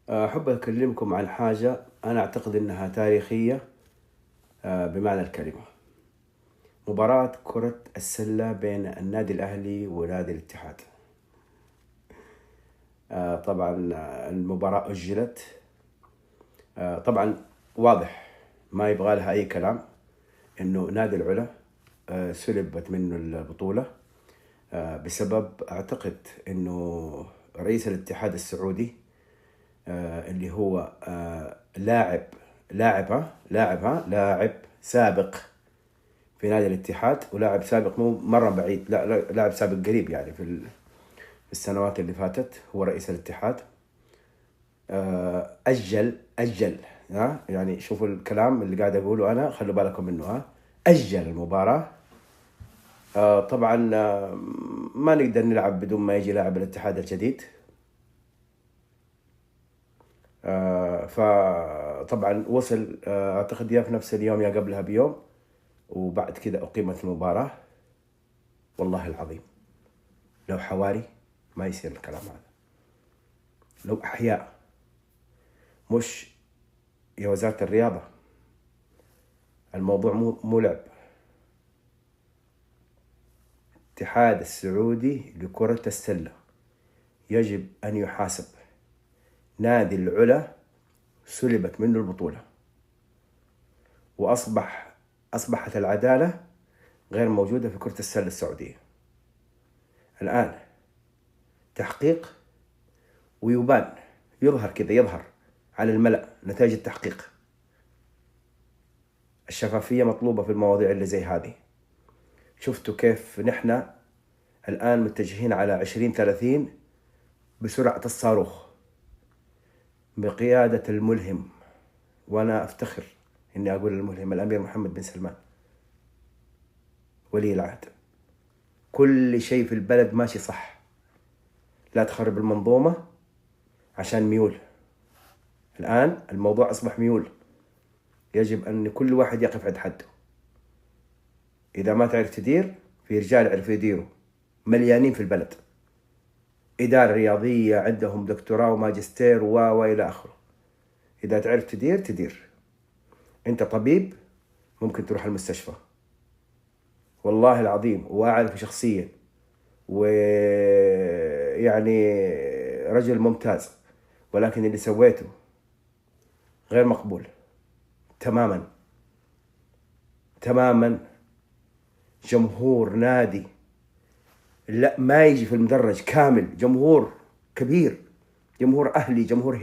أحب أكلمكم عن حاجة أنا أعتقد أنها تاريخية بمعنى الكلمة. مباراة كرة السلة بين النادي الأهلي ونادي الاتحاد. طبعا المباراة أجلت. طبعا واضح ما يبغى لها أي كلام أنه نادي العلا سلبت منه البطولة بسبب أعتقد أنه رئيس الاتحاد السعودي اللي هو لاعب سابق في نادي الاتحاد، ولاعب سابق مو مرة بعيد، لا لاعب سابق قريب يعني في السنوات اللي فاتت، هو رئيس الاتحاد. أجل يعني شوفوا الكلام اللي قاعد أقوله أنا، خلوا بالكم منه. أجل المباراة. طبعا ما نقدر نلعب بدون ما يجي لاعب الاتحاد الجديد. فطبعا وصل أعتقد يا في نفس اليوم يا قبلها بيوم، وبعد كده أقيمت المباراة. والله العظيم لو حواري ما يصير الكلام هذا، لو أحياء مش يا وزارة الرياضة. الموضوع مو لعب. الاتحاد السعودي لكرة السلة يجب أن يحاسب. نادي العلا سلبت منه البطولة، وأصبحت العدالة غير موجودة في كرة السلة السعودية. الآن تحقيق ويبان، يظهر على الملأ نتائج التحقيق. الشفافية مطلوبة في المواضيع اللي زي هذه. شفتوا كيف نحن الآن متجهين على 2030 بسرعة الصاروخ بقيادة الملهم، وأنا أفتخر إني أقول الملهم الأمير محمد بن سلمان ولي العهد. كل شيء في البلد ماشي صح، لا تخرب المنظومة عشان ميول. الآن الموضوع أصبح ميول، يجب أن كل واحد يقف عند حده. إذا ما تعرف تدير، في رجال يعرفوا يديروا مليانين في البلد، إدارة رياضية عندهم دكتوراه وماجستير وإلى آخره. إذا تعرف تدير. أنت طبيب ممكن تروح المستشفى، والله العظيم، وأعرف شخصيا، ويعني رجل ممتاز، ولكن اللي سويته غير مقبول تماما. جمهور نادي لا ما يجي في المدرج كامل، جمهور كبير، جمهور أهلي، جمهور